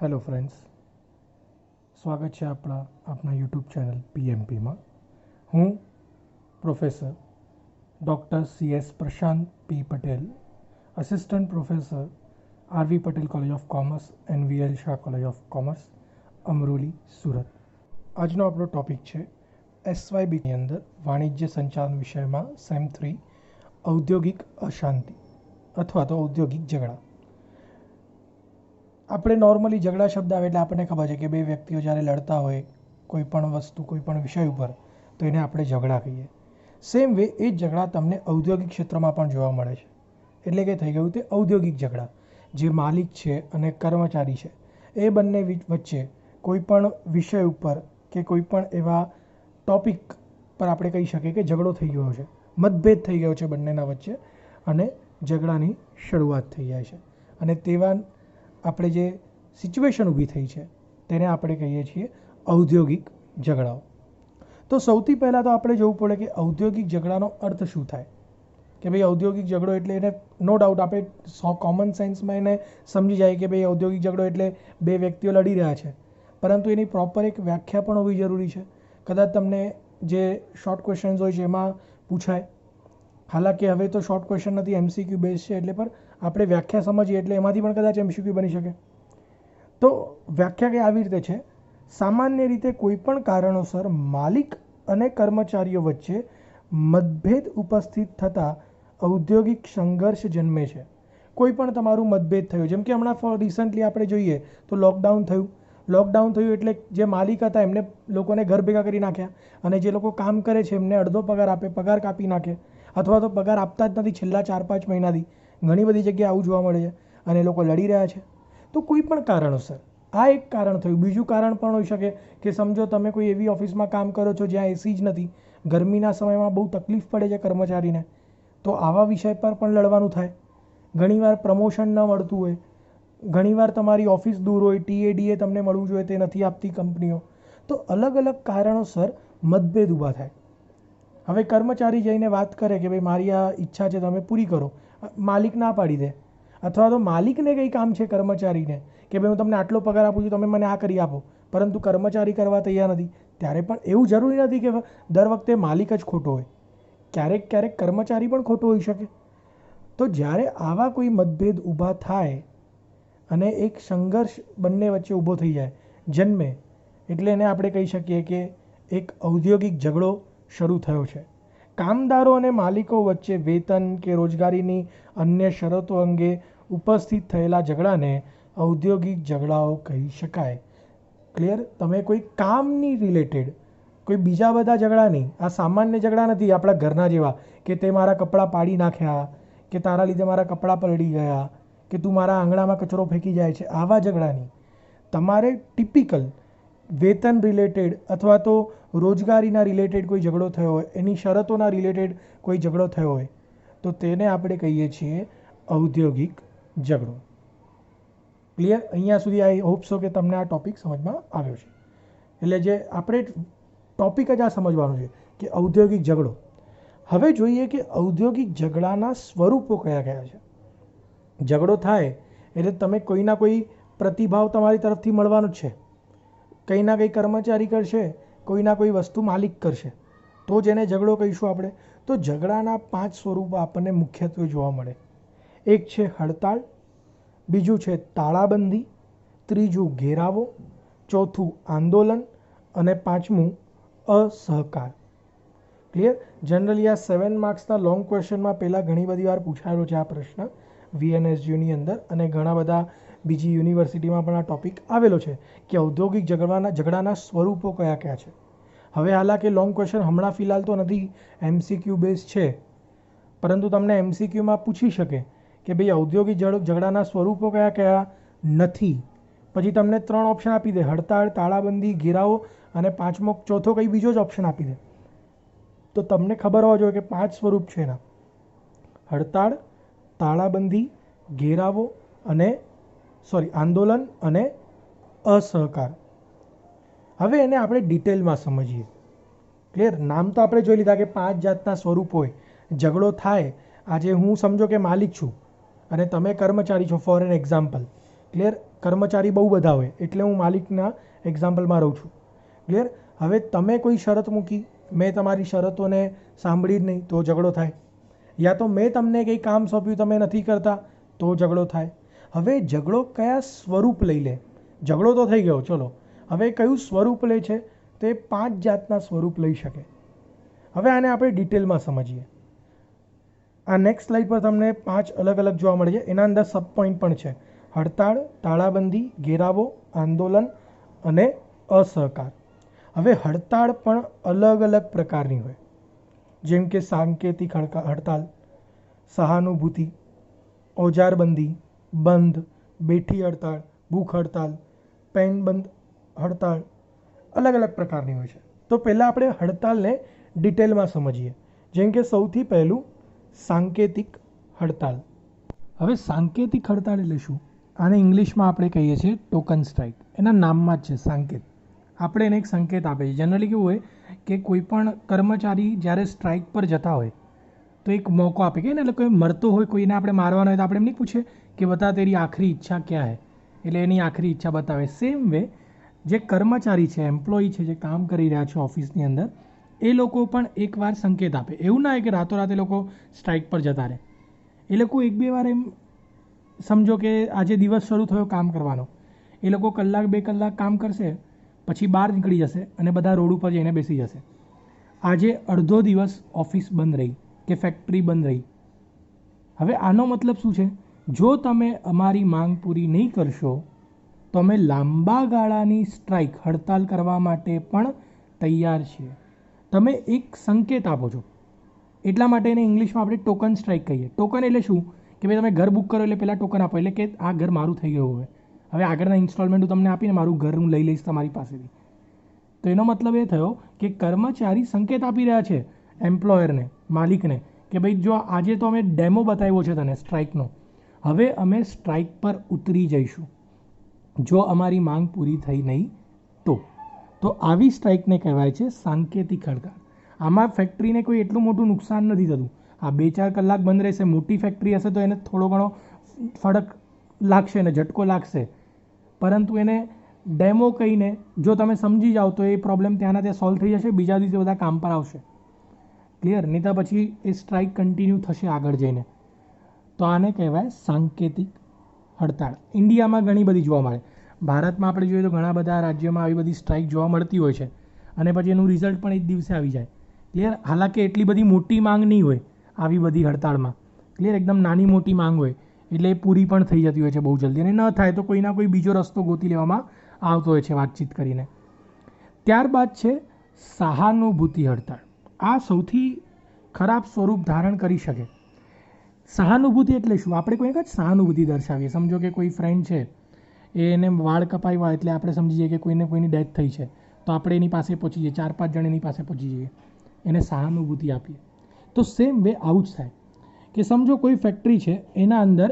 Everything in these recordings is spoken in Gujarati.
હેલો ફ્રેન્ડ્સ, સ્વાગત છે આપણા યુટ્યુબ ચેનલ પીએમપીમાં. હું professor doctor CS Prashant P Patel, assistant professor RV Patel college of commerce and VL Shah college of commerce, Amroli, Surat. આજનો આપણો ટૉપિક છે SYBની અંદર વાણિજ્ય સંચાલન વિષયમાં સેમ 3 ઔદ્યોગિક અશાંતિ અથવા તો ઔદ્યોગિક ઝઘડા. આપણે નોર્મલી ઝઘડા શબ્દ આવે એટલે આપણને ખબર છે કે બે વ્યક્તિઓ જ્યારે લડતા હોય કોઈ પણ વસ્તુ કોઈ પણ વિષય ઉપર તો એને આપણે ઝઘડા કહીએ. સેમ વે એ જ ઝઘડા તમને ઔદ્યોગિક ક્ષેત્રમાં પણ જોવા મળે છે. એટલે કે થઈ ગયું તે ઔદ્યોગિક ઝઘડા. જે માલિક છે અને કર્મચારી છે એ બંને વચ્ચે કોઈ પણ વિષય ઉપર કે કોઈ પણ એવા ટૉપિક પર આપણે કહી શકીએ કે ઝઘડો થઈ ગયો છે, મતભેદ થઈ ગયો છે બંનેના વચ્ચે અને ઝઘડાની શરૂઆત થઈ જાય છે. અને તેવા આપણે જે સિચ્યુએશન ઊભી થઈ છે તેને આપણે કહીએ છીએ ઔદ્યોગિક ઝઘડાઓ. તો સૌથી પહેલાં તો આપણે જોવું પડે કે ઔદ્યોગિક ઝઘડાનો અર્થ શું થાય. કે ભાઈ ઔદ્યોગિક ઝઘડો એટલે એને નો ડાઉટ આપણે કોમન સેન્સમાં એને સમજી જાય કે ભાઈ ઔદ્યોગિક ઝઘડો એટલે બે વ્યક્તિઓ લડી રહ્યા છે, પરંતુ એની પ્રોપર એક વ્યાખ્યા પણ હોવી જરૂરી છે. કદાચ તમને જે શોર્ટ ક્વેશ્ચન્સ હોય છે એમાં પૂછાય. હાલાકી હવે તો શોર્ટ ક્વેશ્ચન નથી, MCQ બેઝ છે, એટલે પર આપણે વ્યાખ્યા સમજીએ એટલે એમાંથી પણ કદાચ MCQ બની શકે. તો વ્યાખ્યા કંઈ આવી રીતે છે: સામાન્ય રીતે કોઈ પણ કારણોસર માલિક અને કર્મચારીઓ વચ્ચે મતભેદ ઉપસ્થિત થતાં ઔદ્યોગિક સંઘર્ષ જન્મે છે. કોઈ પણ તમારું મતભેદ થયો, જેમ કે હમણાં રિસન્ટલી આપણે જોઈએ તો લોકડાઉન થયું એટલે જે માલિક હતા એમને લોકોને ઘર ભેગા કરી નાખ્યા અને જે લોકો કામ કરે છે એમને અડધો પગાર આપે, પગાર કાપી નાખે અથવા તો પગાર આપતા જ નથી છેલ્લા 4-5 મહિનાથી. ઘણી બધી જગ્યાએ આવું જોવા મળે છે અને એ લોકો લડી રહ્યા છે. તો કોઈ પણ કારણોસર આ એક કારણ થયું. બીજું કારણ પણ હોઈ શકે કે સમજો તમે કોઈ એવી ઓફિસમાં કામ કરો છો જ્યાં AC જ નથી, ગરમીના સમયમાં બહુ તકલીફ પડે છે કર્મચારીને, તો આવા વિષય પર પણ લડવાનું થાય. ઘણીવાર પ્રમોશન ન મળતું હોય, ઘણીવાર તમારી ઓફિસ દૂર હોય, TADA તમને મળવું જોઈએ તે નથી આપતી કંપનીઓ. તો અલગ અલગ કારણોસર મતભેદ ઊભા થાય. હવે કર્મચારી જઈને વાત કરે કે ભાઈ મારી આ ઈચ્છા છે તમે પૂરી કરો, માલિક ના પાડી દે. અથવા તો માલિકને કંઈ કામ છે કર્મચારીને કે ભાઈ હું તમને આટલો પગાર આપું છું, તમે મને આ કરી આપો, પરંતુ કર્મચારી કરવા તૈયાર નથી. ત્યારે પણ એવું જરૂરી નથી કે દર વખતે માલિક જ ખોટો હોય, ક્યારેક કર્મચારી પણ ખોટો હોઈ શકે. તો જ્યારે આવા કોઈ મતભેદ ઊભા થાય અને એક સંઘર્ષ બંને વચ્ચે ઊભો થઈ જાય, જન્મે, એટલે એને આપણે કહી શકીએ કે એક ઔદ્યોગિક ઝઘડો શરૂ થયો છે. કામદારો અને માલિકો વચ્ચે વેતન કે રોજગારીની અન્ય શરતો અંગે ઉપસ્થિત થયેલા ઝઘડાને ઔદ્યોગિક ઝઘડાઓ કહી શકાય. ક્લિયર? તમે કોઈ કામની રિલેટેડ કોઈ બીજા બધા ઝઘડા નહીં, આ સામાન્ય ઝઘડા નથી આપણા ઘરના જેવા કે તે મારા કપડાં પાડી નાખ્યા, કે તારા લીધે મારા કપડાં પલળી ગયા, કે તું મારા આંગણામાં કચરો ફેંકી જાય છે, આવા ઝઘડા નહીં. તમારે ટિપિકલ વેતન રિલેટેડ અથવા તો રોજગારીના રિલેટેડ કોઈ ઝઘડો થયો હોય, એની શરતોના રિલેટેડ કોઈ ઝઘડો થયો હોય તો તેને આપણે કહીએ છીએ ઔદ્યોગિક ઝઘડો. ક્લિયર? અહીંયા સુધી આઈ હોપ સો કે તમને આ ટૉપિક સમજમાં આવ્યો છે. એટલે જે આપણે ટૉપિક જ આ સમજવાનું છે કે ઔદ્યોગિક ઝઘડો. હવે જોઈએ કે ઔદ્યોગિક ઝઘડાના સ્વરૂપો કયા કયા છે. ઝઘડો થાય એટલે તમે કોઈના કોઈ પ્રતિભાવ તમારી તરફથી મળવાનો જ છે. કંઈ ના કંઈ કર્મચારી કરશે, કોઈના કોઈ વસ્તુ માલિક કરશે, તો જ એને ઝઘડો કહીશું આપણે. તો ઝઘડાના 5 સ્વરૂપો આપણને મુખ્યત્વે જોવા મળે. એક છે હડતાળ, બીજું છે તાળાબંધી, ત્રીજું ઘેરાવો, ચોથું આંદોલન અને પાંચમું અસહકાર. ક્લિયર? જનરલી આ 7 માર્ક્સના લોંગ ક્વેશ્ચનમાં પહેલાં ઘણી બધી વાર પૂછાયેલો છે આ પ્રશ્ન VNSGની અંદર, અને ઘણા બધા બીજી યુનિવર્સિટીમાં પણ આ ટૉપિક આવેલો છે કે ઔદ્યોગિક ઝઘડાના સ્વરૂપો કયા કયા છે. હવે હાલાકી લોંગ ક્વેશ્ચન હમણાં ફિલહાલ તો નથી, MCQ બેઝ છે, પરંતુ તમને MCQમાં પૂછી શકે કે ભાઈ ઔદ્યોગિક ઝઘડાના સ્વરૂપો કયા કયા નથી. પછી તમને 3 ઓપ્શન આપી દે: હડતાળ, તાળાબંધી, ઘેરાવો અને ચોથો કંઈ બીજો જ ઓપ્શન આપી દે. તો તમને ખબર હોવા જોઈએ કે 5 સ્વરૂપ છે એના: હડતાળ, તાળાબંધી, ઘેરાવો અને આંદોલન અને અસહકાર. હવે એને આપણે ડિટેલમાં સમજીએ. ક્લિયર? નામ તો આપણે જોઈ લીધા કે 5 જાતના સ્વરૂપ હોય. ઝઘડો થાય, આજે હું સમજો કે માલિક છું અને તમે કર્મચારી છો, ફોર એન એક્ઝામ્પલ. ક્લિયર? કર્મચારી બહુ બધા હોય, એટલે હું માલિકના એક્ઝામ્પલમાં રહું છું. ક્લિયર? હવે તમે કોઈ શરત મૂકી, મેં તમારી શરતોને સાંભળી જ નહીં તો ઝઘડો થાય, યા તો મેં તમને કંઈ કામ સોંપ્યું તમે નથી કરતા તો ઝઘડો થાય. હવે ઝઘડો કયા સ્વરૂપ લઈ લે? ઝઘડો તો થઈ ગયો, ચલો હવે કયું સ્વરૂપ લે છે? તે 5 જાતના સ્વરૂપ લઈ શકે. હવે આને આપણે ડિટેલમાં સમજીએ. આ નેક્સ્ટ સ્લાઇડ પર તમને 5 અલગ અલગ જોવા મળે છે. એના અંદર સબ પોઈન્ટ પણ છે: હડતાળ, તાળાબંધી, ઘેરાવો, આંદોલન અને અસહકાર. હવે હડતાળ પણ અલગ અલગ પ્રકારની હોય, જેમ કે સાંકેતિક હડતાળ, સહાનુભૂતિ, ઓજારબંધી, બંધ, બેઠી હડતાળ, ભૂખ હડતાળ, પેનબંધ હડતાળ, અલગ અલગ પ્રકારની હોય છે. તો પહેલાં આપણે હડતાળને ડિટેલમાં સમજીએ. જેમ કે સૌથી પહેલું સાંકેતિક હડતાળ. હવે સાંકેતિક હડતાળ એટલે શું? આને ઇંગ્લિશમાં આપણે કહીએ છીએ ટોકન સ્ટ્રાઇક. એના નામમાં જ છે સાંકેત. આપણે એને એક સંકેત આપે છે. જનરલી કેવું હોય કે કોઈ પણ કર્મચારી જ્યારે સ્ટ્રાઇક પર જતા હોય તો એક મોકો આપે કે ને, એટલે કોઈ મરતો હોય, કોઈને આપણે મારવાનો હોય તો આપણે એમ નહીં પૂછે કે બતા તેરી આખરી ઈચ્છા ક્યાં હે, એટલે એની આખરી ઈચ્છા બતાવે. સેમ વે જે કર્મચારી છે, એમ્પ્લોયી છે, જે કામ કરી રહ્યા છે ઓફિસની અંદર, એ લોકો પણ એકવાર સંકેત આપે. એવું ના હોય કે રાતોરાત એ લોકો સ્ટ્રાઇક પર જતા રહે. એ લોકો 1-2 વાર એમ સમજો કે આજે દિવસ શરૂ થયો કામ કરવાનો, એ લોકો 1-2 કલાક કામ કરશે, પછી બહાર નીકળી જશે અને બધા રોડ ઉપર જઈને બેસી જશે. આજે અડધો દિવસ ઓફિસ બંધ રહી કે ફેક્ટરી બંધ રહી. હવે આનો મતલબ શું છે? જો તમે અમારી માંગ પૂરી નહીં કરશો તો અમે લાંબા ગાળાની સ્ટ્રાઇક, હડતાલ કરવા માટે પણ તૈયાર છીએ. તમે એક સંકેત આપો છો, એટલા માટે એને ઇંગ્લિશમાં આપણે ટોકન સ્ટ્રાઇક કહીએ. ટોકન એટલે શું? કે ભાઈ તમે ઘર બુક કરો એટલે પહેલાં ટોકન આપો, એટલે કે આ ઘર મારું થઈ ગયું હોય, હવે આગળના ઇન્સ્ટોલમેન્ટ હું તમને આપીને મારું ઘર હું લઈ લઈશ તમારી પાસેથી. તો એનો મતલબ એ થયો કે કર્મચારી સંકેત આપી રહ્યા છે એમ્પ્લોયરને, માલિકને, કે ભાઈ જો આજે તો અમે ડેમો બતાવ્યો છે તને સ્ટ્રાઇકનો, હવે અમે સ્ટ્રાઇક પર ઉતરી જઈશું જો અમારી માંગ પૂરી થઈ નહીં તો. તો આવી સ્ટ્રાઇકને કહેવાય છે સાંકેતિક હડતાળ. આમાં ફેક્ટરીને કોઈ એટલું મોટું નુકસાન નથી થતું. આ 2-4 કલાક બંધ રહેશે, મોટી ફેક્ટરી હશે તો એને થોડો ઘણો ફરક લાગશે ને ઝટકો લાગશે, પરંતુ એને ડેમો કહીને જો તમે સમજી જાઓ તો એ પ્રોબ્લેમ ત્યાંના ત્યાં સોલ્વ થઈ જશે, બીજા દિવસે બધા કામ પર આવશે. ક્લિયર? નહીં તો પછી એ સ્ટ્રાઇક કન્ટિન્યુ થશે આગળ જઈને. તો આને કહેવાય સાંકેતિક હડતાળ. ઇન્ડિયામાં ઘણી બધી જોવા મળે. ભારતમાં આપણે જોઈએ તો ઘણા બધા રાજ્યોમાં આવી બધી સ્ટ્રાઇક જોવા મળતી હોય છે અને પછી એનું રિઝલ્ટ પણ એક દિવસે આવી જાય. ક્લિયર? હાલાકી એટલી બધી મોટી માંગ નહીં હોય આવી બધી હડતાળમાં. ક્લિયર? એકદમ નાની મોટી માંગ હોય એટલે એ પૂરી પણ થઈ જતી હોય છે બહુ જલ્દી, અને ન થાય તો કોઈના કોઈ બીજો રસ્તો ગોતી લેવામાં આવતો હોય છે વાતચીત કરીને. ત્યારબાદ છે સહાનુભૂતિ હડતાળ. આ સૌથી ખરાબ સ્વરૂપ ધારણ કરી શકે. સહાનુભૂતિ એટલે શું? આપણે કોઈ જ સહાનુભૂતિ દર્શાવીએ. સમજો કે કોઈ ફ્રેન્ડ છે, એને વાળ કપાવ્યા એટલે આપણે સમજી જઈએ કે કોઈની ડેથ થઈ છે, તો આપણે એની પાસે પહોંચી જઈએ, 4-5 જણ એની પાસે પહોંચી જઈએ, એને સહાનુભૂતિ આપીએ. તો સેમ વે આવું જ થાય કે સમજો કોઈ ફેક્ટરી છે, એના અંદર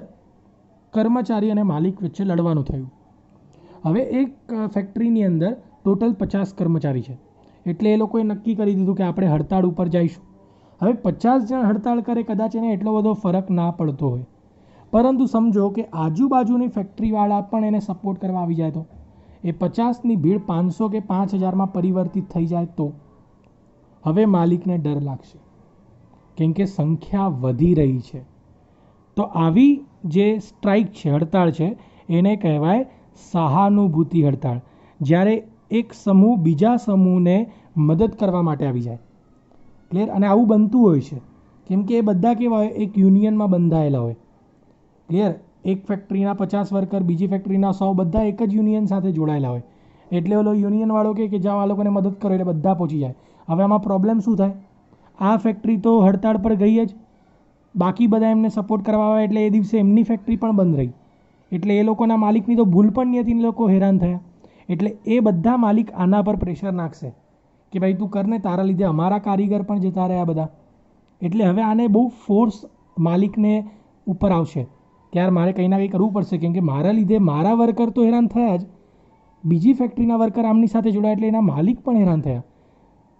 કર્મચારી અને માલિક વચ્ચે લડવાનું થયું. હવે એક ફેક્ટરીની અંદર ટોટલ 50 કર્મચારી છે, એટલે એ લોકોએ નક્કી કરી દીધું કે આપણે હડતાળ ઉપર જઈશું. હવે 50 જણ હડતાળ કરે, કદાચ એને એટલો બધો ફરક ના પડતો હોય, પરંતુ સમજો કે આજુબાજુની ફેક્ટરીવાળા પણ એને સપોર્ટ કરવા આવી જાય તો એ 50ની ભીડ 500 કે 5000માં પરિવર્તિત થઈ જાય તો હવે માલિકને ડર લાગશે, કેમ કે સંખ્યા વધી રહી છે. તો આવી જે સ્ટ્રાઇક છે, હડતાળ છે, એને કહેવાય સહાનુભૂતિ હડતાળ. જ્યારે એક સમૂહ બીજા સમૂહને મદદ કરવા માટે આવી જાય. ક્લિયર? અને આવું બનતું હોય છે કેમ કે એ બધા કેવા હોય, એક યુનિયનમાં બંધાયેલા હોય. ક્લિયર? એક ફેક્ટરીના 50 વર્કર, બીજી ફેક્ટરીના 100, બધા એક જ યુનિયન સાથે જોડાયેલા હોય. એટલે ઓલો યુનિયનવાળો કે જાઓ આ લોકોને મદદ કરો, એટલે બધા પહોંચી જાય. હવે આમાં પ્રોબ્લેમ શું થાય? આ ફેક્ટરી તો હડતાળ પર ગઈ જ, બાકી બધા એમને સપોર્ટ કરવા આવે એટલે એ દિવસે એમની ફેક્ટરી પણ બંધ રહી, એટલે એ લોકોના માલિકની તો ભૂલ પણ નહીં હતી ને લોકો હેરાન થયા. એટલે એ બધા માલિક આના પર પ્રેશર નાખશે કે ભાઈ તું કરને, તારા લીધે અમારા કારીગર પણ જતા રહ્યા બધા. એટલે હવે આને બહુ ફોર્સ માલિકને ઉપર આવશે કે યાર મારે કંઈ ના કંઈ કરવું પડશે, કેમ કે મારા લીધે મારા વર્કર તો હેરાન થયા જ, બીજી ફેક્ટરીના વર્કર આમની સાથે જોડાયા એટલે એના માલિક પણ હેરાન થયા.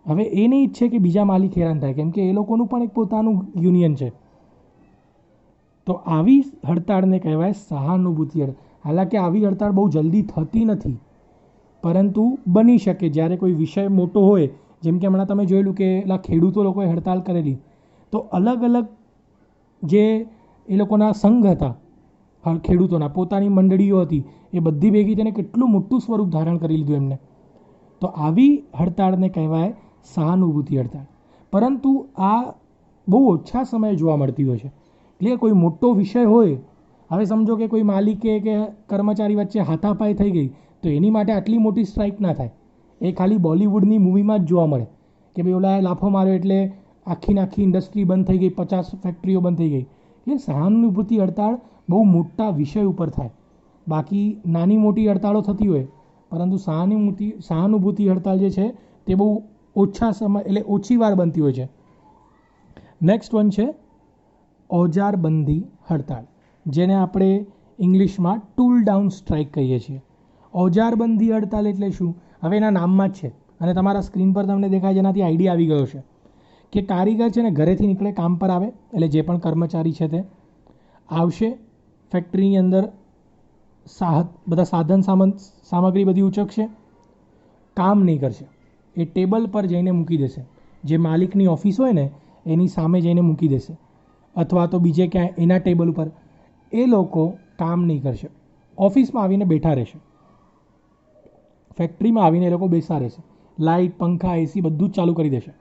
હવે એ નહીં ઈચ્છે કે બીજા માલિક હેરાન થાય, કેમ કે એ લોકોનું પણ એક પોતાનું યુનિયન છે. તો આવી હડતાળને કહેવાય સહાનુભૂતિ હડતાળ. હાલાકી આવી હડતાળ બહુ જલ્દી થતી નથી, પરંતુ બની શકે જ્યારે કોઈ વિષય મોટો હોય. જેમ કે હમણાં તમે જોયેલું કે ખેડૂતો લોકોએ હડતાળ કરેલી, તો અલગ અલગ જે એ લોકોના સંઘ હતા ખેડૂતોના, પોતાની મંડળીઓ હતી, એ બધી ભેગી થઈને કેટલું મોટું સ્વરૂપ ધારણ કરી લીધું એમને. તો આવી હડતાળને કહેવાય સહાનુભૂતિ હડતાળ. પરંતુ આ બહુ ઓછા સમયે જોવા મળતી હોય છે. ક્લિયર? કોઈ મોટો વિષય હોય, હવે સમજો કે કોઈ માલિકે કે કર્મચારી વચ્ચે હાથાપાઈ થઈ ગઈ, તો એની માટે આટલી મોટી સ્ટ્રાઇક ના થાય. એ ખાલી બોલિવૂડની મૂવીમાં જ જોવા મળે કે ભાઈ ઓલા લાફો માર્યો એટલે આખી ઇન્ડસ્ટ્રી બંધ થઈ ગઈ, 50 ફેક્ટરીઓ બંધ થઈ ગઈ. એટલે સહાનુભૂતિ હડતાળ બહુ મોટા વિષય ઉપર થાય. બાકી નાની મોટી હડતાળો થતી હોય, પરંતુ સહાનુભૂતિ હડતાળ જે છે તે બહુ ઓછા સમય એટલે ઓછી વાર બનતી હોય છે. નેક્સ્ટ વન છે ઓજારબંધી હડતાળ, જેને આપણે ઇંગ્લિશમાં ટૂલ ડાઉન સ્ટ્રાઇક કહીએ છીએ. ઓજારબંધી હડતાળ એટલે શું? હવે એના નામમાં જ છે, અને તમારા સ્ક્રીન પર તમને દેખાય છે, એનાથી આઈડિયા આવી ગયો છે કે કારીગર છે ને ઘરેથી નીકળે, કામ પર આવે, એટલે જે પણ કર્મચારી છે તે આવશે, ફેક્ટરીની અંદર બધા સાધન સામગ્રી બધી ઉચકશે, કામ નહીં કરશે, એ ટેબલ પર જઈને મૂકી દેશે. જે માલિકની ઓફિસ હોય ને એની સામે જઈને મૂકી દેશે, અથવા તો બીજે ક્યાંય એના ટેબલ ઉપર. એ લોકો કામ નહીં કરશે, ઓફિસમાં આવીને બેઠા રહેશે, ફેક્ટરીમાં આવીને એ લોકો બેસા રહેશે, લાઇટ, પંખા, એસી બધું જ ચાલુ કરી દેશે,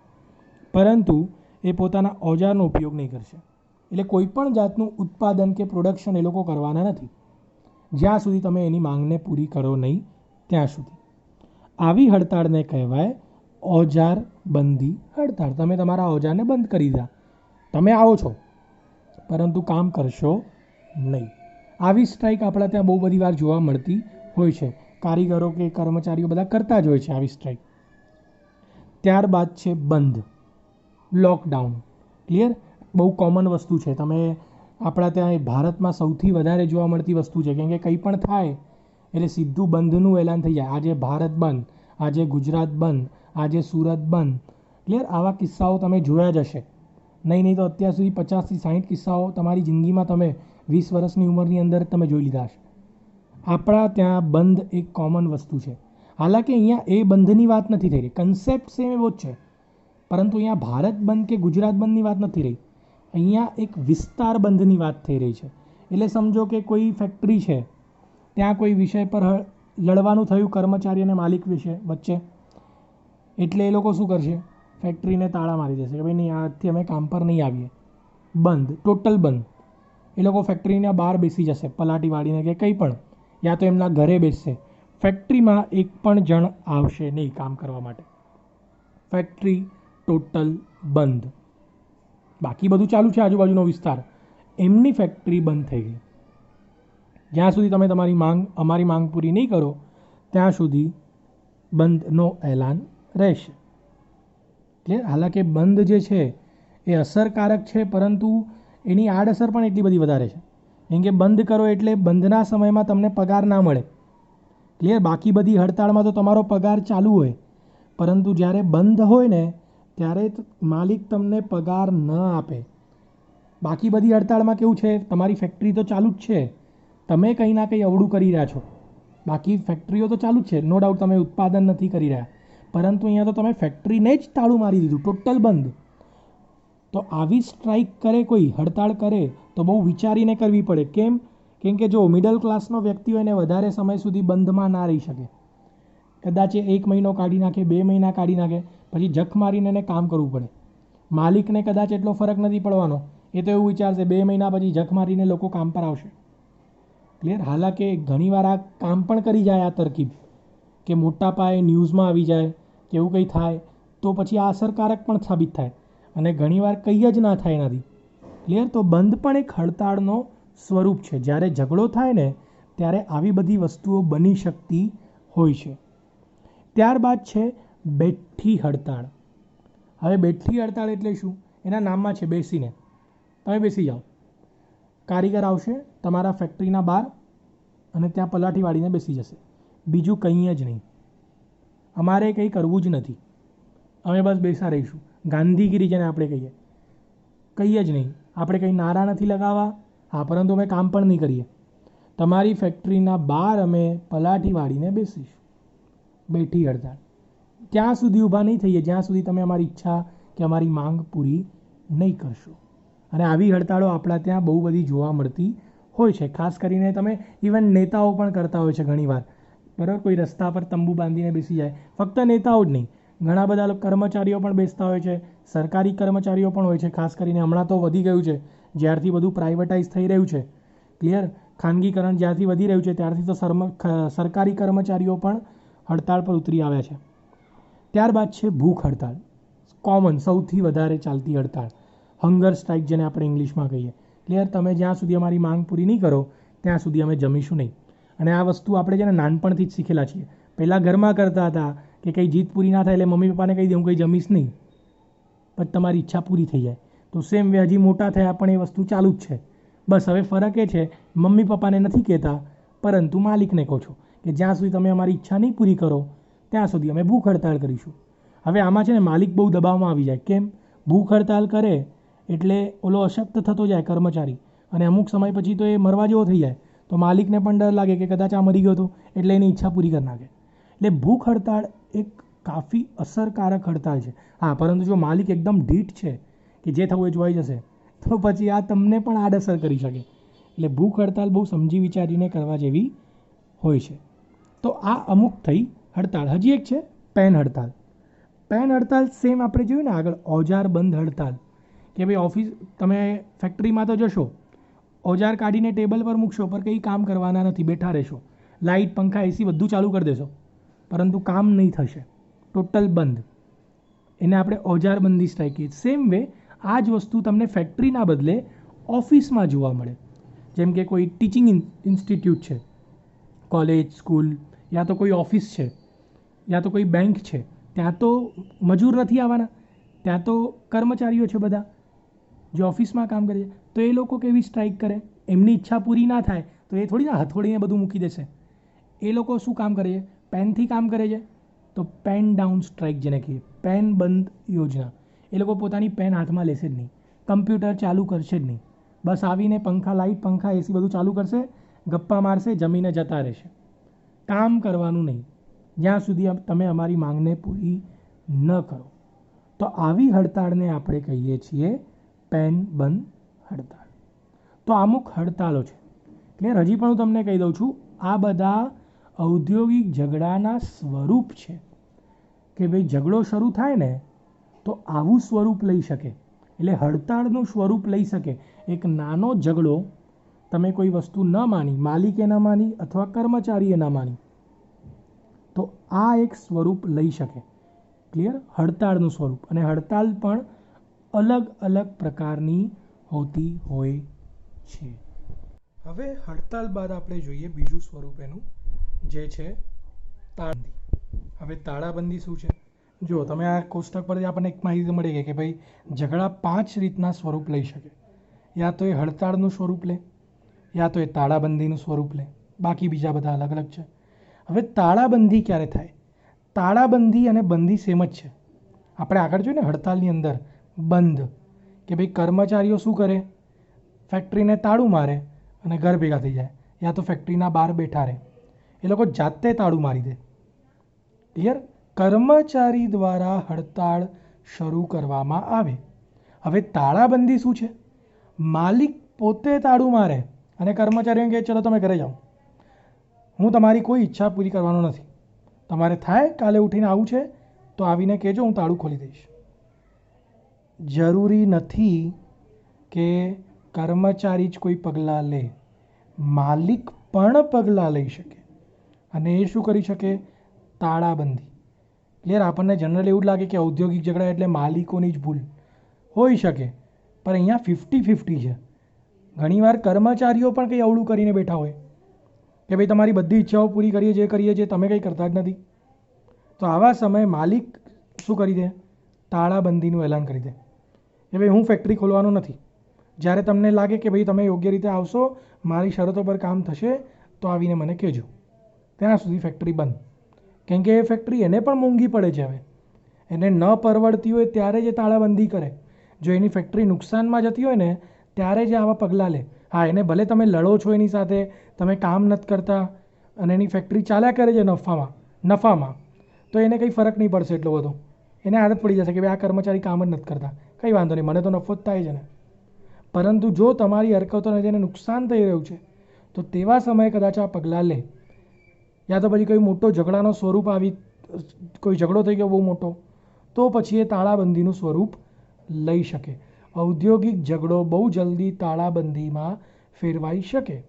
પરંતુ એ પોતાના ઓજારનો ઉપયોગ નહીં કરશે. એટલે કોઈ પણ જાતનું ઉત્પાદન કે પ્રોડક્શન એ લોકો કરવાના નથી, જ્યાં સુધી તમે એની માંગને પૂરી કરો નહીં ત્યાં સુધી. આવી હડતાળને કહેવાય ઓજારબંધી હડતાળ. તમે તમારા ઓજારને બંધ કરી દીધા, તમે આવો છો પરંતુ કામ કરશો નહીં. આવી સ્ટ્રાઇક આપણા ત્યાં બહુ બધી વાર જોવા મળતી હોય છે. કારીગરો કે કર્મચારીઓ બધા કરતા જ હોય છે આવી સ્ટ્રાઇક. ત્યારબાદ છે બંધ, લોકડાઉન. ક્લિયર? બહુ કોમન વસ્તુ છે. તમે આપણા ત્યાં ભારતમાં સૌથી વધારે જોવા મળતી વસ્તુ છે, કેમ કે કંઈ પણ થાય એટલે સીધું બંધનું એલાન થઈ જાય. આજે ભારત બંધ, આજે ગુજરાત બંધ, આજે સુરત બંધ. ક્લિયર? આવા કિસ્સાઓ તમે જોયા જ હશે. નહીં તો અત્યાર સુધી 50 થી 60 કિસ્સાઓ તમારી જિંદગીમાં તમે 20 વર્ષની ઉંમરની અંદર તમે જોઈ લીધા હશે. આપણા ત્યાં બંધ એક કોમન વસ્તુ છે. હાલાકી અહીંયા એ બંધની વાત નથી થઈ રહી, કન્સેપ્ટ સેમ એવો જ છે, પરંતુ અહીંયા ભારત બંધ કે ગુજરાત બંધની વાત નથી રહી. અહીંયા એક વિસ્તાર બંધની વાત થઈ રહી છે. એટલે સમજો કે કોઈ ફેક્ટરી છે, ત્યાં કોઈ વિષય પર લડવાનું થયું કર્મચારી અને માલિક વચ્ચે, એટલે એ લોકો શું કરશે? ફેક્ટરીને તાળા મારી દેશે કે ભાઈ નહીં, આજથી અમે કામ પર નહીં આવીએ, બંધ, ટોટલ બંધ. એ લોકો ફેક્ટરીના બહાર બેસી જશે પલાટી વાળીને કે કંઈ પણ, યા તો એમના ઘરે બેસશે. ફેક્ટરીમાં એક પણ જણ આવશે નહીં કામ કરવા માટે. ફેક્ટરી ટોટલ બંધ. બાકી બધું ચાલુ છે, આજુબાજુનો વિસ્તાર, એમની ફેક્ટરી બંધ થઈ ગઈ. જ્યાં સુધી તમે અમારી માંગ પૂરી નહીં કરો ત્યાં સુધી બંધનો એલાન રહેશે. ક્લિયર? હાલાકી બંધ જે છે એ અસરકારક છે, પરંતુ એની આડઅસર પણ એટલી બધી વધારે છે. કેમ કે બંધ કરો એટલે બંધના સમયમાં તમને પગાર ના મળે. ક્લિયર? બાકી બધી હડતાળમાં તો તમારો પગાર ચાલુ હોય, પરંતુ જ્યારે બંધ હોય ને ત્યારે માલિક તમને પગાર ન આપે. બાકી બધી હડતાળમાં કેવું છે, તમારી ફેક્ટરી તો ચાલુ જ છે, તમે કંઈ ના કંઈ અવળું કરી રહ્યા છો. બાકી ફેક્ટરીઓ તો ચાલુ જ છે, નો ડાઉટ તમે ઉત્પાદન નથી કરી રહ્યા, પરંતુ અહીંયા તો તમે ફેક્ટરીને જ તાળું મારી દીધું, ટોટલ બંધ. તો આવી સ્ટ્રાઇક કરે, કોઈ હડતાળ કરે તો બહુ વિચારીને કરવી પડે. કેમ કે જો મિડલ ક્લાસનો વ્યક્તિ હોય ને વધારે સમય સુધી બંધમાં ના રહી શકે. કદાચ 1 મહિનો કાઢી નાખે, 2 મહિના કાઢી નાખે, પછી જખ મારીને એને કામ કરવું પડે. માલિકને કદાચ એટલો ફરક નથી પડવાનો, એ તો એવું વિચારશે 2 મહિના પછી જખ મારીને લોકો કામ પર આવશે. ક્લિયર? હાલાકી ઘણીવાર આ કામ પણ કરી જાય આ તરકીબ, કે મોટા પાયે ન્યૂઝમાં આવી જાય કે એવું કંઈ થાય તો પછી આ અસરકારક પણ સાબિત થાય, અને ઘણીવાર કંઈ જ ના થાય એનાથી. ક્લિયર? તો બંધ પણ એક હડતાળનો સ્વરૂપ છે. જ્યારે ઝઘડો થાય ને ત્યારે આવી બધી વસ્તુઓ બની શકતી હોય છે. ત્યારબાદ છે બેઠી હડતાળ. હવે બેઠી હડતાળ એટલે શું? એના નામમાં છે બેસીને. તમે બેસી જાઓ, કારીગર આવશે તમારા ફેક્ટરીના બહાર અને ત્યાં પલાઠી વાળીને બેસી જશે, બીજું કંઈ જ નહીં. અમારે કંઈ કરવું જ નથી, અમે બસ બેસા રહીશું. ગાંધીગીરી જેને આપણે કહીએ, કંઈ જ નહીં. આપણે કંઈ નારા નથી લગાવવા, હા, પરંતુ અમે કામ પણ નહીં કરીએ. તમારી ફેક્ટરીના બહાર અમે પલાઠી વાળીને બેસીશું. બેઠી હડતાળ. ત્યાં સુધી ઊભા નહીં થઈએ જ્યાં સુધી તમે અમારી ઈચ્છા કે અમારી માંગ પૂરી નહીં કરશો. અને આવી હડતાળો આપણા ત્યાં બહુ બધી જોવા મળતી હોય છે. ખાસ કરીને તમે ઇવન નેતાઓ પણ કરતા હોય છે ઘણીવાર, બરાબર. કોઈ રસ્તા પર તંબુ બાંધીને બેસી જાય. ફક્ત નેતાઓ જ નહીં, ઘણા બધા કર્મચારીઓ પણ બેસતા હોય છે, સરકારી કર્મચારીઓ પણ હોય છે. ખાસ કરીને હમણાં તો વધી ગયું છે જ્યારથી બધું પ્રાઇવેટાઇઝ થઈ રહ્યું છે. ક્લિયર? ખાનગીકરણ જ્યારથી વધી રહ્યું છે ત્યારથી તો સરકારી કર્મચારીઓ પણ હડતાળ પર ઉતરી આવ્યા છે. ત્યારબાદ છે ભૂખ હડતાળ. કોમન, સૌથી વધારે ચાલતી હડતાળ, હંગર સ્ટ્રાઇક જેને આપણે ઇંગ્લિશમાં કહીએ. ક્લિયર? તમે જ્યાં સુધી અમારી માંગ પૂરી નહીં કરો ત્યાં સુધી અમે જમીશું નહીં. અને આ વસ્તુ આપણે છે ને નાનપણથી જ શીખેલા છીએ. પહેલાં ઘરમાં કરતા હતા કે કંઈ જીત પૂરી ના થાય એટલે મમ્મી પપ્પાને કહી દે હું કંઈ જમીશ નહીં, પણ તમારી ઈચ્છા પૂરી થઈ જાય. તો સેમ વે હજી મોટા થયા પણ એ વસ્તુ ચાલુ જ છે. બસ હવે ફરક એ છે, મમ્મી પપ્પાને નથી કહેતા પરંતુ માલિકને કહો છો કે જ્યાં સુધી તમે અમારી ઈચ્છા નહીં પૂરી કરો ત્યાં સુધી અમે ભૂખ હડતાળ કરીશું. હવે આમાં છે ને માલિક બહુ દબાવમાં આવી જાય. કેમ? ભૂખ હડતાળ કરે એટલે ઓલો અશક્ત થતો જાય કર્મચારી, અને અમુક સમય પછી તો એ મરવા જેવો થઈ જાય. તો માલિકને પણ ડર લાગે કે કદાચ આ મરી ગયો હતો એટલે એની ઈચ્છા પૂરી કરી નાખે. એટલે ભૂખ હડતાળ એક કાફી અસરકારક હડતાળ છે. હા, પરંતુ જો માલિક એકદમ ઢીઠ છે કે જે થવું એ જોઈ જશે તો પછી આ તમને પણ આડઅસર કરી શકે. એટલે ભૂખ હડતાળ બહુ સમજી વિચારીને કરવા જેવી હોય છે. તો આ અમુક થઈ હડતાળ. હજી એક છે પેન હડતાળ. પેન હડતાળ સેમ આપણે જોયું ને આગળ, ઓજાર બંધ હડતાળ. કે ભાઈ ઓફિસ, તમે ફેક્ટરીમાં તો જશો, ઓજાર કાઢીને ટેબલ પર મૂકશો પર કંઈ કામ કરવાના નથી, બેઠા રહેશો. લાઇટ, પંખા, એસી બધું ચાલુ કરી દેશો પરંતુ કામ નહીં થશે, ટોટલ બંધ. એને આપણે ઓજારબંધી સ્ટ્રાઇક કહીએ. સેમ વે આ જ વસ્તુ તમને ફેક્ટરીના બદલે ઓફિસમાં જોવા મળે. જેમ કે કોઈ ટીચિંગ ઇન્સ્ટિટ્યૂટ છે, કોલેજ, સ્કૂલ, યા તો કોઈ ઓફિસ છે, યા તો કોઈ બેંક છે. ત્યાં તો મજૂર નથી આવવાના, ત્યાં તો કર્મચારીઓ છે બધા જે ઓફિસમાં કામ કરે છે. તો એ લોકો કેવી સ્ટ્રાઇક કરે? એમની ઈચ્છા પૂરી ના થાય તો એ થોડી ના હથોડીને બધું મૂકી દેશે. એ લોકો શું કામ કરે છે? પેનથી કામ કરે છે. તો પેન ડાઉન સ્ટ્રાઇક જેને કહીએ, પેન બંધ યોજના. એ લોકો પોતાની પેન હાથમાં લેશે જ નહીં, કમ્પ્યુટર ચાલુ કરશે જ નહીં. બસ આવીને પંખા, લાઇટ, પંખા, એસી બધું ચાલુ કરશે, ગપ્પા મારશે, જમીને જતા રહેશે. કામ કરવાનું નહીં જ્યાં સુધી તમે અમારી માંગને પૂરી ન કરો. તો આવી હડતાળને આપણે કહીએ છીએ પેન બંધ હડતાળ. તો અમુક હડતાળો છે. ક્લિયર? હજી પણ હું તમને કહી દઉં છું, આ બધા ઔદ્યોગિક ઝઘડાના સ્વરૂપ છે. કે ભાઈ ઝઘડો શરૂ થાય ને તો આવું સ્વરૂપ લઈ શકે. એટલે હડતાળનું સ્વરૂપ લઈ શકે. એક નાનો ઝઘડો, તમે કોઈ વસ્તુ ન માની, માલિકે ન માની અથવા કર્મચારીએ ન માની, તો આ એક સ્વરૂપ લઈ શકે. ક્લિયર? હડતાળનું સ્વરૂપ. અને હડતાળ પણ અલગ અલગ પ્રકારની હોતી હોય છે. હવે હડતાળ બાદ આપણે જોઈએ બીજું સ્વરૂપ એનું, જે છે તાળાબંધી. હવે તાળાબંધી શું છે? જો તમે આ કોષ્ટક પરથી આપણને એક માહિતી મળી ગઈ કે ભાઈ ઝઘડા 5 રીતના સ્વરૂપ લઈ શકે. યા તો એ હડતાળનું સ્વરૂપ લે, યા તો એ તાળાબંધીનું સ્વરૂપ લે, બાકી બીજા બધા અલગ અલગ છે. હવે તાળાબંધી ક્યારે થાય? તાળાબંધી અને બંધી સેમ જ છે. આપણે આગળ જોયું ને હડતાલની અંદર બંધ, કે ભાઈ કર્મચારીઓ શું કરે? ફેક્ટરીને તાળું મારે અને ઘર ભેગા થઈ જાય, યા તો ફેક્ટરીના બહાર બેઠા રહે. એ લોકો જાતે તાળું મારી દે. ક્લિયર? કર્મચારી દ્વારા હડતાળ શરૂ કરવામાં આવે. હવે તાળાબંધી શું છે? માલિક પોતે તાળું મારે અને કર્મચારીઓને કહે ચલો તમે ઘરે જાઓ, હું તમારી કોઈ ઈચ્છા પૂરી કરવાનો નથી, તમારે થાય કાલે ઉઠીને આવું છે તો આવીને કહેજો, હું તાળું ખોલી દઈશ. જરૂરી નથી કે કર્મચારી જ કોઈ પગલાં લે, માલિક પણ પગલાં લઈ શકે. અને એ શું કરી શકે? તાળાબંધી. ક્લિયર? આપણને જનરલી એવું જ લાગે કે ઔદ્યોગિક ઝઘડા એટલે માલિકોની જ ભૂલ હોઈ શકે, પણ અહીંયા 50-50 છે. ઘણીવાર કર્મચારીઓ પણ કંઈ અવળું કરીને બેઠા હોય કે ભાઈ તમારી બધી ઈચ્છાઓ પૂરી કરીએ છીએ, તમે કંઈ કરતા જ નથી. તો આવા સમયે માલિક શું કરી દે? તાળાબંધીનું એલાન કરી દે કે ભાઈ હું ફેક્ટરી ખોલવાનો નથી. જ્યારે તમને લાગે કે ભાઈ તમે યોગ્ય રીતે આવશો, મારી શરતો પર કામ થશે તો આવીને મને કહેજો, ત્યાં સુધી ફેક્ટરી બંધ. કેમ કે એ ફેક્ટરી એને પણ મોંઘી પડે છે. હવે એને ન પરવડતી હોય ત્યારે જ તાળાબંધી કરે. જો એની ફેક્ટરી નુકસાનમાં જતી હોય ને ત્યારે જ આવા પગલાં લે. હા, એને ભલે તમે લડો છો એની સાથે, તમે કામ નથી કરતા અને એની ફેક્ટરી ચાલ્યા કરે છે નફામાં, તો એને કંઈ ફરક નહીં પડશે એટલો બધો. એને આદત પડી જશે કે ભાઈ આ કર્મચારી કામ જ નથી કરતા, કંઈ વાંધો નહીં, મને તો નફો જ થાય છે ને. પરંતુ જો તમારી હરકતોને જેને નુકસાન થઈ રહ્યું છે, તો તેવા સમયે કદાચ આ પગલાં લે, યા તો પછી કોઈ મોટો ઝઘડાનો સ્વરૂપ કોઈ ઝઘડો થઈ ગયો બહુ મોટો, તો પછી એ તાળાબંધીનું સ્વરૂપ લઈ શકે. ઔદ્યોગિક ઝઘડો બહુ જલ્દી તાળાબંધીમાં ફેરવાઈ શકે.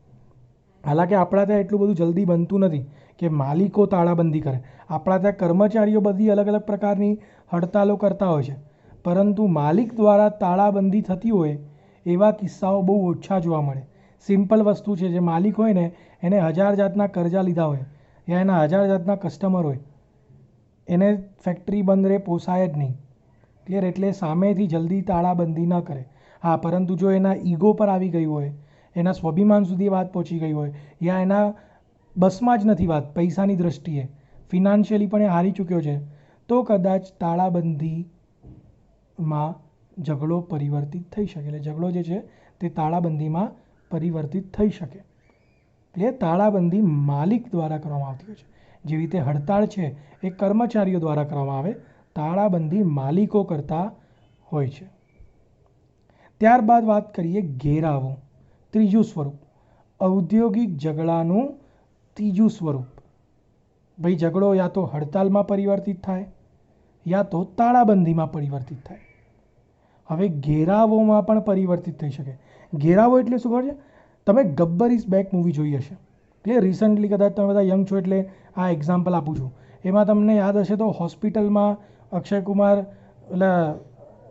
હાલાકે આપણા ત્યાં એટલું બધું જલ્દી બનતું નથી કે માલિકો તાળાબંધી કરે. આપણા ત્યાં કર્મચારીઓ બધી અલગ અલગ પ્રકારની હડતાલો કરતા હોય છે, પરંતુ માલિક દ્વારા તાળાબંધી થતી હોય એવા કિસ્સાઓ બહુ ઓછા જોવા મળે. સિમ્પલ વસ્તુ છે, જે માલિક હોય ને એને 1000 જાતના કરજા લીધા હોય યા એના 1000 જાતના કસ્ટમર હોય, એને ફેક્ટરી બંધ રહે પોસાય જ નહીં. ક્લિયર? એટલે સામેથી જલ્દી તાળાબંધી ન કરે. હા, પરંતુ જો એના ઈગો પર આવી ગયું હોય, એના સ્વાભિમાન સુધી વાત પહોંચી ગઈ હોય, યા એના બસમાં જ નથી વાત પૈસાની દ્રષ્ટિએ, ફિનાન્શિયલી પણ એ હારી ચૂક્યો છે, તો કદાચ તાળાબંધીમાં ઝઘડો પરિવર્તિત થઈ શકે. એટલે ઝઘડો જે છે તે તાળાબંધીમાં પરિવર્તિત થઈ શકે. એટલે તાળાબંધી માલિક દ્વારા કરવામાં આવતી હોય છે. જેવી રીતે હડતાળ છે એ કર્મચારીઓ દ્વારા કરવામાં આવે, તાળાબંધી માલિકો કરતા હોય છે. ત્યારબાદ વાત કરીએ ઘેરાવો, ત્રીજું સ્વરૂપ, ઔદ્યોગિક ઝઘડાનું ત્રીજું સ્વરૂપ. ભાઈ ઝઘડો યા તો હડતાલમાં પરિવર્તિત થાય યા તો તાળાબંધીમાં પરિવર્તિત થાય. હવે ઘેરાવોમાં પણ પરિવર્તિત થઈ શકે. ઘેરાવો એટલે શું ખબર છે? તમે ગબ્બર ઇઝ બેક મૂવી જોઈ હશે. એટલે રિસન્ટલી કદાચ તમે બધા યંગ છો એટલે આ એક્ઝામ્પલ આપું છું. એમાં તમને યાદ હશે તો હોસ્પિટલમાં અક્ષય કુમાર એટલે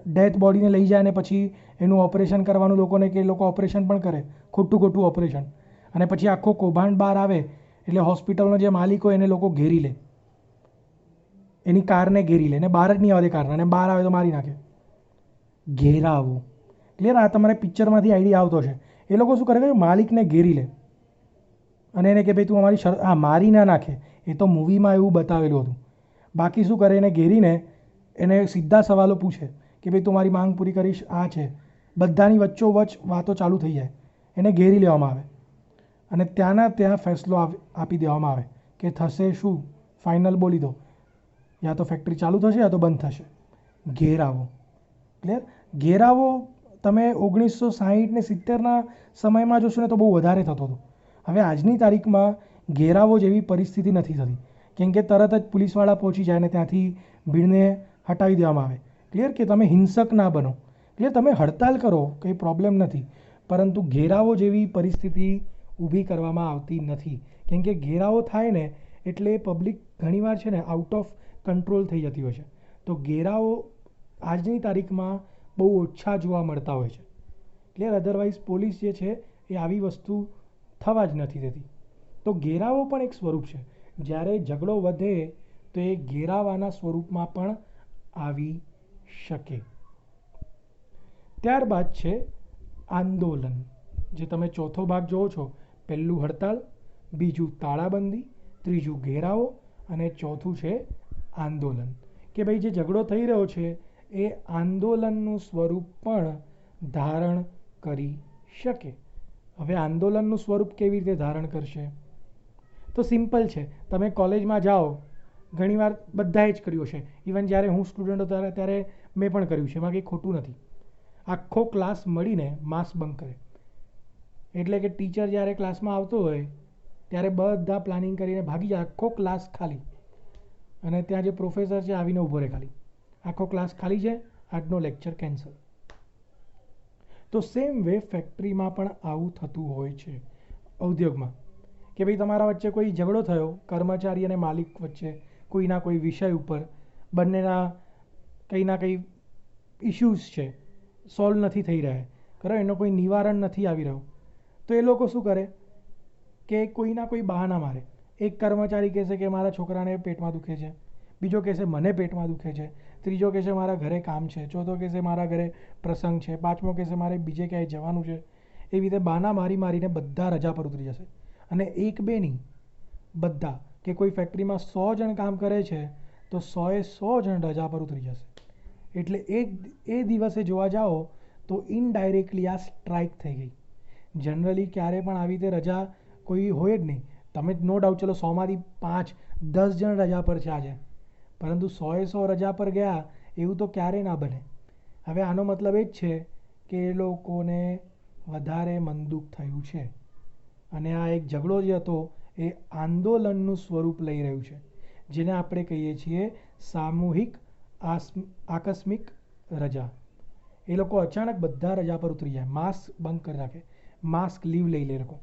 ડેથ બોડીને લઈ જાય અને પછી એનું ઓપરેશન કરવાનું લોકોને કે લોકો ઓપરેશન પણ કરે, ખોટું ઓપરેશન, અને પછી આખો કૌભાંડ બહાર આવે એટલે હોસ્પિટલનો જે માલિક હોય એને લોકો ઘેરી લે, એની કારને ઘેરી લે, ને બહાર જ નહીં આવે કારના, અને બહાર આવે તો મારી નાખે. ઘેરાવો. ક્લિયર? આ તમારે પિક્ચરમાંથી આઈડિયા આવતો છે. એ લોકો શું કરે કે માલિકને ઘેરી લે અને એને કે ભાઈ તું અમારી મારી ના નાખે. એ તો મૂવીમાં એવું બતાવેલું હતું. બાકી શું કરે, એને ઘેરીને એને સીધા સવાલો પૂછે કે ભાઈ તું મારી માંગ પૂરી કરીશ, આ છે. બધાની વચ્ચોવચ્ચ વાતો ચાલુ થઈ જાય, એને ઘેરી લેવામાં આવે અને ત્યાંના ત્યાં ફેસલો આપી દેવામાં આવે કે થશે શું, ફાઇનલ બોલી દો, યા તો ફેક્ટરી ચાલુ થશે યા તો બંધ થશે. ઘેરાવો. ક્લિયર? ઘેરાવો તમે 1960 ને 70ના સમયમાં જોશો ને તો બહુ વધારે થતો હતો. હવે આજની તારીખમાં ઘેરાવો જેવી પરિસ્થિતિ નથી થતી, કેમ કે તરત જ પોલીસવાળા પહોંચી જાય અને ત્યાંથી ભીડને હટાવી દેવામાં આવે. ક્લિયર? કે તમે હિંસક ના બનો. ક્લિયર? તમે હડતાલ કરો, કંઈ પ્રોબ્લેમ નથી, પરંતુ ઘેરાવો જેવી પરિસ્થિતિ ઊભી કરવામાં આવતી નથી. કેમ કે ઘેરાવો થાય ને એટલે પબ્લિક ઘણીવાર છે ને આઉટ ઓફ કંટ્રોલ થઈ જતી હોય છે. તો ઘેરાવો આજની તારીખમાં બહુ ઓછા જોવા મળતા હોય છે. ક્લિયર? અધરવાઇઝ પોલીસ જે છે એ આવી વસ્તુ થવા જ નથી દેતી. તો ઘેરાવો પણ એક સ્વરૂપ છે. જ્યારે ઝઘડો વધે તો એ ઘેરાવાના સ્વરૂપમાં પણ આવી શકે. ત્યારબાદ છે આંદોલન, જે તમે ચોથો ભાગ જોવો છો. પહેલું હડતાલ, બીજું તાળાબંધી, ત્રીજું ઘેરાવો અને ચોથું છે આંદોલન. કે ભાઈ જે ઝઘડો થઈ રહ્યો છે એ આંદોલનનું સ્વરૂપ પણ ધારણ કરી શકે. હવે આંદોલનનું સ્વરૂપ કેવી રીતે ધારણ કરશે? તો સિમ્પલ છે. તમે કોલેજમાં જાઓ, ઘણીવાર બધાએ જ કર્યું છે. ઇવન જ્યારે હું સ્ટુડન્ટ હતો ત્યારે મેં પણ કર્યું છે, એમાં કંઈ ખોટું નથી. આખો ક્લાસ મળીને માસ બંક કરે. એટલે કે ટીચર જ્યારે ક્લાસમાં આવતો હોય ત્યારે બધા પ્લાનિંગ કરીને ભાગી જાય, આખો ક્લાસ ખાલી, અને ત્યાં જે પ્રોફેસર છે આવીને ઊભો રહે ખાલી, આખો ક્લાસ ખાલી છે, આજનો લેક્ચર કેન્સલ. તો સેમ વે ફેક્ટરીમાં પણ આવું થતું હોય છે, ઉદ્યોગમાં. કે ભાઈ તમારા વચ્ચે કોઈ ઝઘડો થયો, કર્મચારી અને માલિક વચ્ચે કોઈના કોઈ વિષય ઉપર, બંનેના કંઈ ના કંઈ ઇશ્યુઝ છે, સોલ્વ નથી થઈ રહ્યા, બરાબર, એનો કોઈ નિવારણ નથી આવી રહ્યો. તો એ લોકો શું કરે કે કોઈના કોઈ બહાના મારે. એક કર્મચારી કહેશે કે મારા છોકરાને પેટમાં દુખે છે, બીજો કહેશે મને પેટમાં દુખે છે, ત્રીજો કહેશે મારા ઘરે કામ છે, ચોથો કહેશે મારા ઘરે પ્રસંગ છે, પાંચમો કહેશે મારે બીજે ક્યાંય જવાનું છે. એવી રીતે બહાના મારીને બધા રજા પર ઉતરી જશે. અને એક બે નહીં, બધા, કે કોઈ ફેક્ટરીમાં 100 જણ કામ કરે છે તો 100 જણ રજા પર ઉતરી જશે. એટલે એ દિવસે જોવા જાઓ તો ઇનડાયરેક્ટલી આ સ્ટ્રાઇક થઈ ગઈ. જનરલી ક્યારે પણ આવી રીતે રજા કોઈ હોય જ નહીં. તમે નો ડાઉટ ચલો 100માંથી 5-10 જણ રજા પર છે આજે, પરંતુ 100 રજા પર ગયા એવું તો ક્યારેય ના બને. હવે આનો મતલબ એ જ છે કે એ લોકોને વધારે મનદુખ થયું છે અને આ એક ઝઘડો જે હતો એ આંદોલનનું સ્વરૂપ લઈ રહ્યું છે, જેને આપણે કહીએ છીએ સામૂહિક આકસ્મિક રજા. એ લોકો અચાનક બધા રજા પર ઉતરી જાય, માસ્ક બંક કરી રાખે, માસ્ક લીવ લઈ લે લોકો.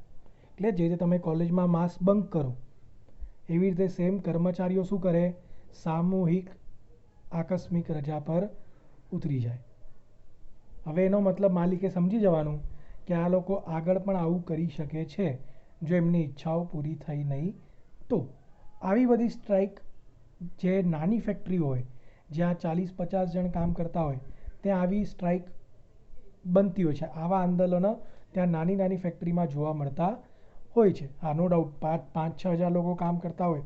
એટલે જે રીતે તમે કોલેજમાં માસ્ક બંક કરો એવી રીતે સેમ કર્મચારીઓ શું કરે, સામૂહિક આકસ્મિક રજા પર ઉતરી જાય. હવે એનો મતલબ માલિકે સમજી જવાનું કે આ લોકો આગળ પણ આવું કરી શકે છે જો એમની ઈચ્છાઓ પૂરી થઈ નહીં તો. આવી બધી સ્ટ્રાઇક જે નાની ફેક્ટરી હોય જ્યાં 40-50 જણ કામ કરતા હોય ત્યાં આવી સ્ટ્રાઇક બનતી હોય છે. આવા આંદોલનો ત્યાં નાની નાની ફેક્ટરીમાં જોવા મળતા હોય છે. હા, નો ડાઉટ 5-6 હજાર લોકો કામ કરતા હોય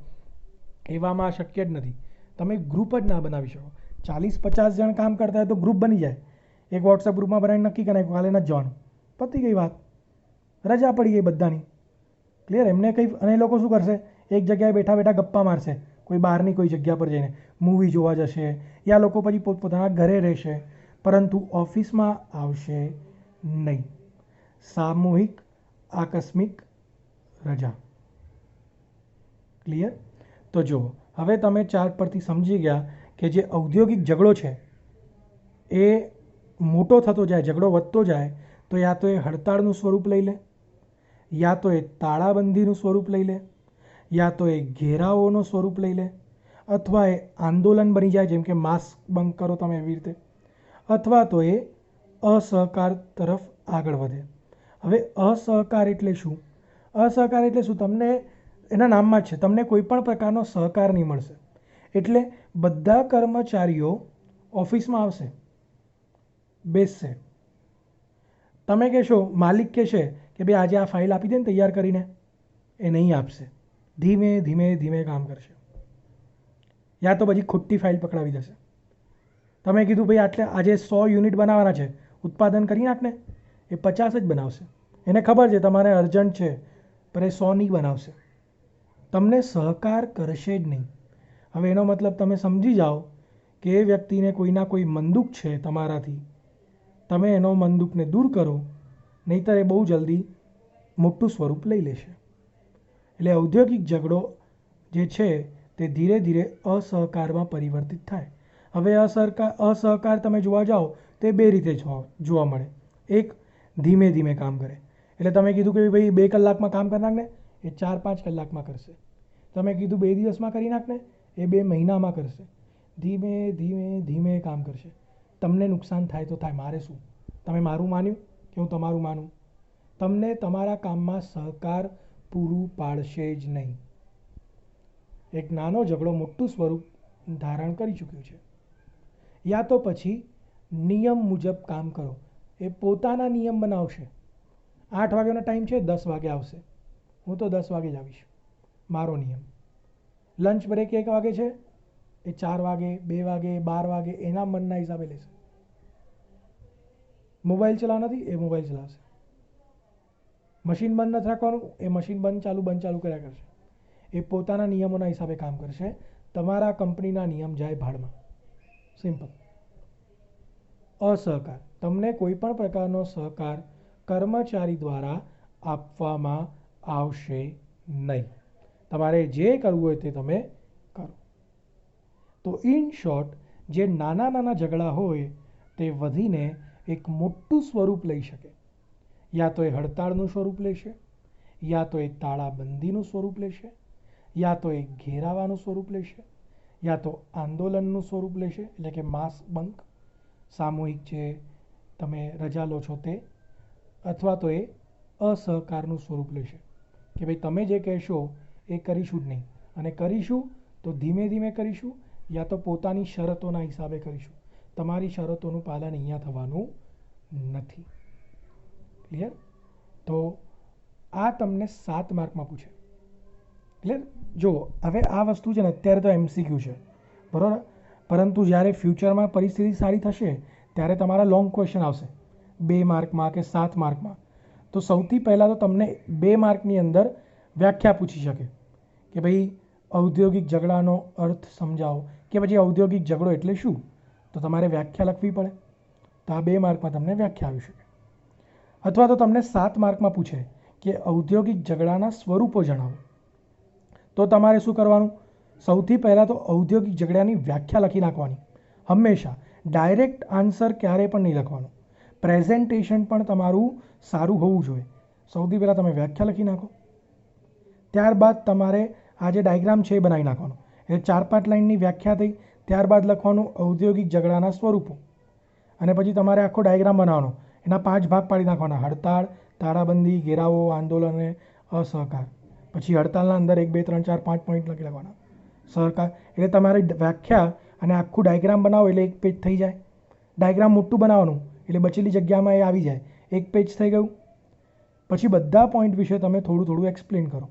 એવામાં શક્ય જ નથી. તમે ગ્રુપ જ ના બનાવી શકો. 40-50 જણ કામ કરતા હોય તો ગ્રુપ બની જાય. એક વોટ્સઅપ ગ્રુપમાં બનાવીને નક્કી કરે કાલે નથી જવાનું, પતી ગઈ વાત, રજા પડી ગઈ બધાની. ક્લિયર? એમને કંઈ, અને એ લોકો શું કરશે, એક જગ્યાએ બેઠા બેઠા ગપ્પા મારશે, કોઈ બહારની કોઈ જગ્યા પર જઈને મૂવી જોવા જશે, યા લોકો પછી પોતપોતાના ઘરે રહેશે, પરંતુ ઓફિસમાં આવશે નહીં. સામૂહિક આકસ્મિક રજા. ક્લિયર? તો જુઓ, હવે તમે ચાર્ટ પરથી સમજી ગયા કે જે ઔદ્યોગિક ઝઘડો છે એ મોટો થતો જાય, ઝઘડો વધતો જાય તો યા તો એ હડતાળનું સ્વરૂપ લઈ લે, યા તો એ તાળાબંધીનું સ્વરૂપ લઈ લે, યા તો એ ઘેરાવોનું સ્વરૂપ લઈ લે, અથવા એ આંદોલન બની જાય જેમ કે માસ્ક બંક કરો તમે એવી રીતે, અથવા તો એ અસહકાર તરફ આગળ વધે. હવે અસહકાર એટલે શું? અસહકાર એટલે શું? તમને એના નામમાં જ છે, તમને કોઈ પણ પ્રકારનો સહકાર નહીં મળશે. એટલે બધા કર્મચારીઓ ઓફિસમાં આવશે, બેસશે. તમે કહેશો, માલિક કહેશે કે ભાઈ આજે આ ફાઇલ આપી દે ને તૈયાર કરીને, એ નહીં આપશે. ધીમે ધીમે ધીમે કામ કરશે, યા તો પછી ખોટી ફાઇલ પકડાવી દેશે. તમે કીધું ભાઈ આટલે આજે 100 યુનિટ બનાવવાના છે, ઉત્પાદન કરી નાખને, એ 50 જ બનાવશે. એને ખબર છે તમારે અર્જન્ટ છે, પણ એ 100 નહીં બનાવશે. તમને સહકાર કરશે જ નહીં. હવે એનો મતલબ તમે સમજી જાઓ કે એ વ્યક્તિને કોઈના કોઈ મનદુખ છે તમારાથી, તમે એનો મનદુખને દૂર કરો, નહીંતર એ બહુ જલ્દી મોટું સ્વરૂપ લઈ લેશે. એટલે ઔદ્યોગિક ઝઘડો જે છે તે ધીરે ધીરે અસહકારમાં પરિવર્તિત થાય. હવે અસહકાર તમે જોવા જાઓ તો એ 2 રીતે જોવા મળે. એક, ધીમે ધીમે કામ કરે. એટલે તમે કીધું કે ભાઈ 2 કલાકમાં કામ કરી નાખને, એ 4-5 કલાકમાં કરશે. તમે કીધું 2 દિવસમાં કરી નાખને, એ 2 મહિનામાં કરશે. ધીમે ધીમે ધીમે કામ કરશે. તમને નુકસાન થાય તો થાય, મારે શું? તમે મારું માન્યું કે હું તમારું માનું? તમને તમારા કામમાં સહકાર પૂરું પાડશે જ નહીં. એક નાનો ઝઘડો મોટું સ્વરૂપ ધારણ કરી ચૂક્યું છે. યા તો પછી નિયમ મુજબ કામ કરો. એ પોતાના નિયમ બનાવશે. 8 વાગ્યાનો ટાઈમ છે, 10 વાગે આવશે, હું તો 10 વાગે જ આવીશ, મારો નિયમ. લંચ બ્રેક 1 વાગે છે, એ 4 વાગે, 2 વાગે, 12 વાગે એના મનના હિસાબે લેશે. મોબાઈલ ચલાવવા નથી, એ મોબાઈલ ચલાવશે. મશીન બંધ નથી રાખવાનું, એ મશીન બંધ ચાલુ કર્યા કરશે. એ પોતાના નિયમોના હિસાબે કામ કરશે. તમારા કંપનીના નિયમ જાય ભાડમાં. સિમ્પલ. અસહકાર, તમને કોઈ પણ પ્રકારનો સહકાર કર્મચારી દ્વારા આપવામાં આવશે નહીં. તમારે જે કરવું હોય તે તમે કરો. તો ઇન શોર્ટ, જે નાના નાના ઝઘડા હોય તે વધીને એક મોટું સ્વરૂપ લઈ શકે. યા તો એ હડતાળનું સ્વરૂપ લેશે, યા તો એ તાળાબંધીનું સ્વરૂપ લેશે, યા તો એ ઘેરાવાનું સ્વરૂપ લેશે, યા તો આંદોલનનું સ્વરૂપ લેશે, એટલે કે માસ બંક, સામૂહિક જે તમે રજા લો છો તે, અથવા તો એ અસહકારનું સ્વરૂપ લેશે કે ભાઈ તમે જે કહેશો એ કરીશું જ નહીં, અને કરીશું તો ધીમે ધીમે કરીશું, યા તો પોતાની શરતોના હિસાબે કરીશું. તમારી શરતોનું પાલન અહીંયા થવાનું નથી. ક્લિયર? તો આ તમને 7 માર્કમાં પૂછે. ક્લિયર? જુઓ, હવે આ વસ્તુ છે ને અત્યારે તો MCQ છે, બરાબર, પરંતુ જ્યારે ફ્યુચરમાં પરિસ્થિતિ સારી થશે ત્યારે તમારા લોંગ ક્વેશ્ચન આવશે 2 માર્કમાં કે 7 માર્કમાં. તો સૌથી પહેલાં તો તમને 2 માર્કની અંદર વ્યાખ્યા પૂછી શકે કે ભાઈ ઔદ્યોગિક ઝઘડાનો અર્થ સમજાવો, કે પછી ઔદ્યોગિક ઝઘડો એટલે શું, તો તમારે વ્યાખ્યા લખવી પડે. તો આ 2 માર્કમાં તમને વ્યાખ્યા આવી શકે. અથવા તો તમને 7 માર્કમાં પૂછે કે ઔદ્યોગિક ઝઘડાના સ્વરૂપો જણાવો, તો તમારે શું કરવાનું, સૌથી પહેલાં તો ઔદ્યોગિક ઝઘડાની વ્યાખ્યા લખી નાખવાની. હંમેશા ડાયરેક્ટ આન્સર ક્યારેય પણ નહીં લખવાનું. પ્રેઝન્ટેશન પણ તમારું સારું હોવું જોઈએ. સૌથી પહેલાં તમે વ્યાખ્યા લખી નાખો, ત્યારબાદ તમારે આ જે ડાયગ્રામ છે એ બનાવી નાખવાનો. એટલે 4-5 લાઇનની વ્યાખ્યા થઈ, ત્યારબાદ લખવાનું ઔદ્યોગિક ઝઘડાના સ્વરૂપો, અને પછી તમારે આખો ડાયગ્રામ બનાવવાનો. એના 5 ભાગ પાડી નાખવાના: હડતાળ, તાળાબંધી, ઘેરાવો, આંદોલન અને અસહકાર. પછી હડતાલના અંદર 1 2 3 4 5 પોઈન્ટ લખી નાખવાના. સહકાર એટલે તમારી વ્યાખ્યા અને આખું ડાયગ્રામ બનાવો એટલે 1 પેજ થઈ જાય. ડાયગ્રામ મોટું બનાવવાનું એટલે બચેલી જગ્યામાં એ આવી જાય. 1 પેજ થઈ ગયું. પછી બધા પોઈન્ટ વિશે તમે થોડું થોડું એક્સપ્લેન કરો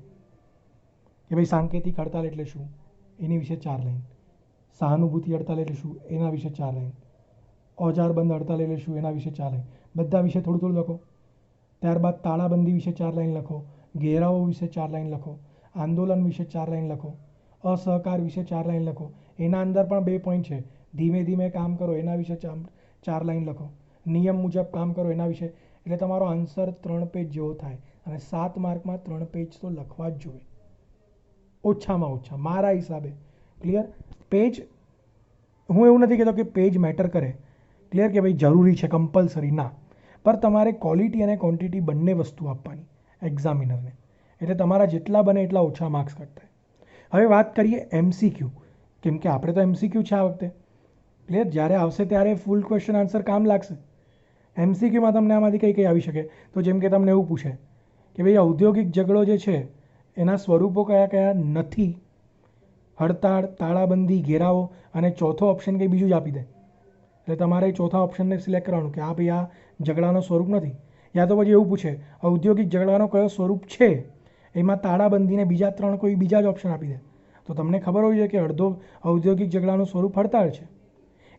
કે ભાઈ સાંકેતિક હડતાલ એટલે શું, એની વિશે 4 લાઈન. સહાનુભૂતિ હડતાલ એટલે શું, એના વિશે 4 લાઈન. ઓજારબંધ હડતાલ એટલે શું, એના વિશે 4 લાઈન. બધા વિશે થોડું થોડું લખો. ત્યારબાદ તાળાબંધી વિશે 4 લાઈન લખો, ઘેરાવો વિશે 4 લાઈન લખો, આંદોલન વિશે 4 લાઈન લખો, અસહકાર વિશે 4 લાઈન લખો. એના અંદર પણ 2 પોઈન્ટ છે: ધીમે ધીમે કામ કરો, એના વિશે 4 લાઈન લખો, નિયમ મુજબ કામ કરો, એના વિશે. એટલે તમારો આન્સર 3 પેજ જેવો થાય. અને 7 માર્કમાં 3 પેજ તો લખવા જ જોઈએ, ઓછામાં ઓછા મારા હિસાબે. ક્લિયર? પેજ, હું એવું નથી કહેતો કે પેજ મેટર કરે, ક્લિયર, કે ભાઈ જરૂરી છે, કમ્પલસરી ના, પર તમારે ક્વોલિટી અને ક્વોન્ટિટી બંને વસ્તુ આપવાની એક્ઝામિનરને. એટલે તમારા જેટલા બને એટલા ઓછા માર્ક્સ કટ થાય. હવે વાત કરીએ MCQ, કેમ કે આપણે તો MCQ છે આ વખતે. ક્લિયર? જ્યારે આવશે ત્યારે ફૂલ ક્વેશ્ચન આન્સર કામ લાગશે. MCQમાં તમને આમાંથી કઈ કઈ આવી શકે, તો જેમ કે તમને એવું પૂછે કે ભાઈ ઔદ્યોગિક ઝઘડો જે છે એના સ્વરૂપો કયા કયા નથી, હડતાળ, તાળાબંધી, ઘેરાવો, અને ચોથો ઓપ્શન કંઈ બીજું જ આપી દે. એટલે તમારે ચોથા ઓપ્શનને સિલેક્ટ કરવાનું કે આ ભાઈ આ ઝઘડાનો સ્વરૂપ નથી. યા તો પછી એવું પૂછે ઔદ્યોગિક ઝઘડાનો કયો સ્વરૂપ છે, એમાં તાળાબંધીને બીજા 3 કોઈ બીજા જ ઓપ્શન આપી દે, તો તમને ખબર હોવી જોઈએ કે ઔદ્યોગિક ઝઘડાનું સ્વરૂપ હડતાળ છે.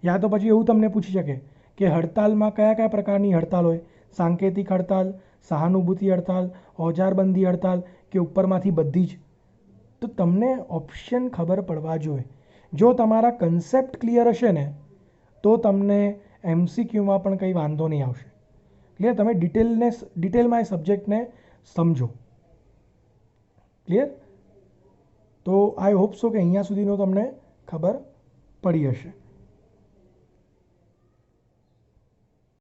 યા તો પછી એવું તમને પૂછી શકે કે હડતાલમાં કયા કયા પ્રકારની હડતાલ હોય, સાંકેતિક હડતાલ, સહાનુભૂતિ હડતાલ, ઓજારબંધી હડતાલ, કે ઉપરમાંથી બધી જ. તો તમને ઓપ્શન ખબર પડવા જોઈએ. જો તમારા કન્સેપ્ટ ક્લિયર હશે ને તો તમને MCQમાં પણ કંઈ વાંધો નહીં આવશે. ક્લિયર? તમે ડિટેલમાં એ સબ્જેક્ટને સમજો. ક્લિયર? તો આઈ હોપ સો કે અહીંયા સુધીનો તમને ખબર પડી હશે.